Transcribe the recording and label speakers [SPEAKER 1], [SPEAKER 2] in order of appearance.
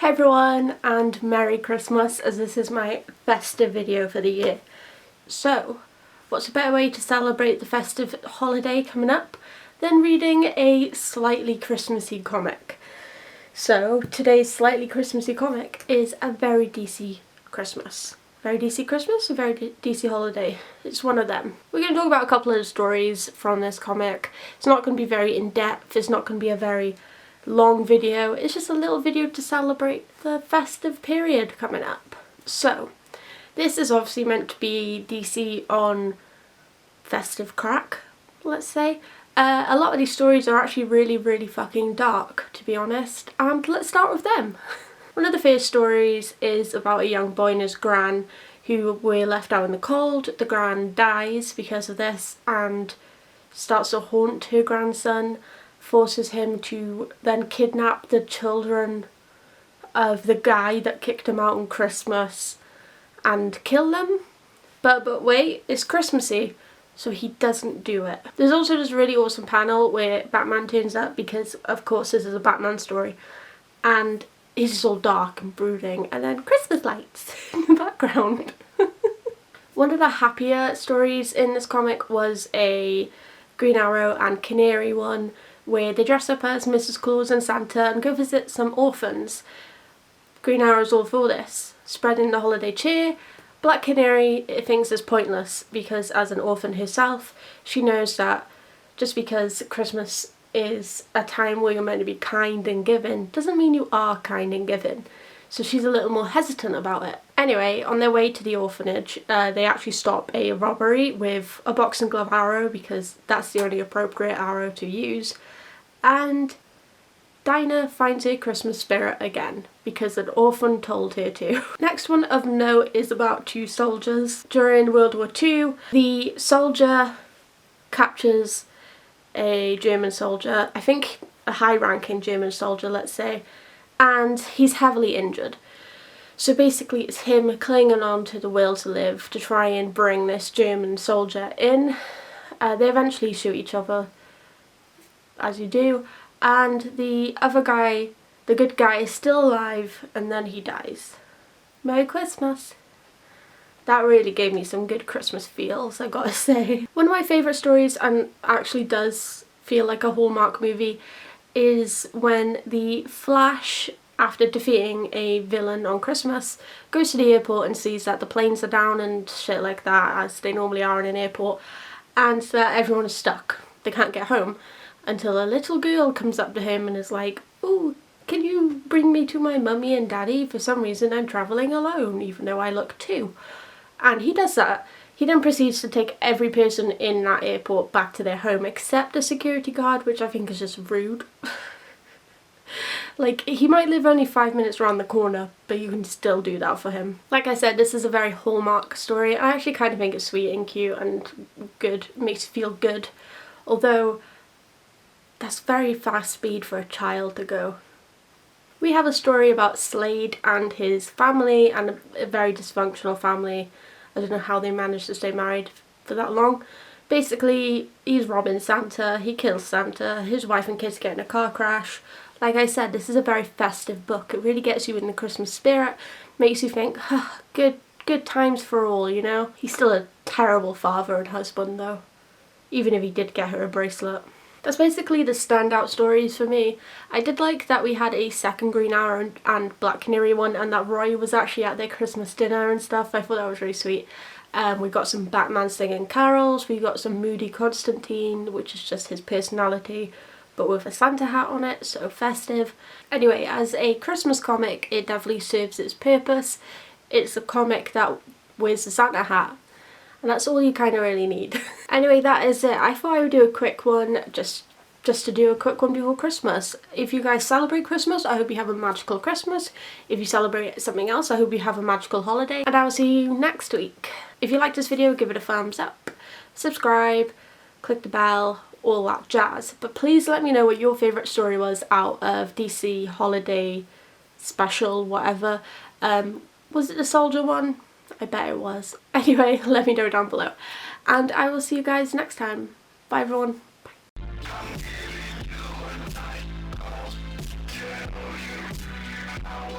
[SPEAKER 1] Hey everyone, and Merry Christmas, as this is my festive video for the year. So, what's a better way to celebrate the festive holiday coming up than reading a slightly Christmassy comic? So, today's slightly Christmassy comic is A Very DC Christmas. Very DC Christmas? A Very DC Holiday. It's one of them. We're going to talk about a couple of stories from this comic. It's not going to be very in-depth, it's not going to be a very long video, it's just a little video to celebrate the festive period coming up. So, this is obviously meant to be DC on festive crack, let's say. A lot of these stories are actually really fucking dark, to be honest, and let's start with them. One of the first stories is about a young boy and his gran who were left out in the cold. The gran dies because of this and starts to haunt her grandson, forces him to then kidnap the children of the guy that kicked him out on Christmas and kill them. But wait, it's Christmassy, so he doesn't do it. There's also this really awesome panel where Batman turns up, because of course this is a Batman story, and he's just all dark and brooding, and then Christmas lights in the background. One of the happier stories in this comic was a Green Arrow and Canary one, where they dress up as Mrs. Claus and Santa and go visit some orphans. Green Arrow's all for this, spreading the holiday cheer. Black Canary thinks it's pointless because, as an orphan herself, she knows that just because Christmas is a time where you're meant to be kind and giving doesn't mean you are kind and giving. So she's a little more hesitant about it. Anyway, on their way to the orphanage, they actually stop a robbery with a boxing glove arrow, because that's the only appropriate arrow to use. And Dinah finds her Christmas spirit again, because an orphan told her to. Next one of note is about two soldiers. During World War II, the soldier captures a German soldier, I think a high-ranking German soldier, let's say, and he's heavily injured. So basically it's him clinging on to the will to live to try and bring this German soldier in. They eventually shoot each other, as you do, and the other guy, the good guy, is still alive, and then he dies. Merry Christmas! That really gave me some good Christmas feels, I gotta say. One of my favourite stories, and actually does feel like a Hallmark movie, is when the Flash, after defeating a villain on Christmas, goes to the airport and sees that the planes are down and shit like that, as they normally are in an airport, and that everyone is stuck. They can't get home. Until a little girl comes up to him and is like, "Ooh, can you bring me to my mummy and daddy? For some reason I'm travelling alone, even though I look 2. And he does that. He then proceeds to take every person in that airport back to their home except a security guard, which I think is just rude. Like, he might live only 5 minutes around the corner, but you can still do that for him. Like I said, this is a very Hallmark story. I actually kind of think it's sweet and cute and good. It makes you feel good. Although, that's very fast speed for a child to go. We have a story about Slade and his family, and a very dysfunctional family. I don't know how they managed to stay married for that long. Basically, he's robbing Santa, he kills Santa, his wife and kids get in a car crash. Like I said, this is a very festive book. It really gets you in the Christmas spirit, makes you think, good times for all, you know? He's still a terrible father and husband though, even if he did get her a bracelet. That's basically the standout stories for me. I did like that we had a second Green Arrow and Black Canary one, and that Roy was actually at their Christmas dinner and stuff. I thought that was really sweet. We got some Batman singing carols, we got some Moody Constantine, which is just his personality, but with a Santa hat on it, so festive. Anyway, as a Christmas comic, it definitely serves its purpose. It's a comic that wears the Santa hat, and that's all you kind of really need. Anyway, that is it. I thought I would do a quick one, just to do a quick one before Christmas. If you guys celebrate Christmas, I hope you have a magical Christmas. If you celebrate something else, I hope you have a magical holiday, and I will see you next week. If you liked this video, give it a thumbs up, subscribe, click the bell, all that jazz. But please let me know what your favourite story was out of DC holiday special, whatever. Was it the soldier one? I bet it was. Anyway, let me know down below. And I will see you guys next time. Bye everyone. Bye.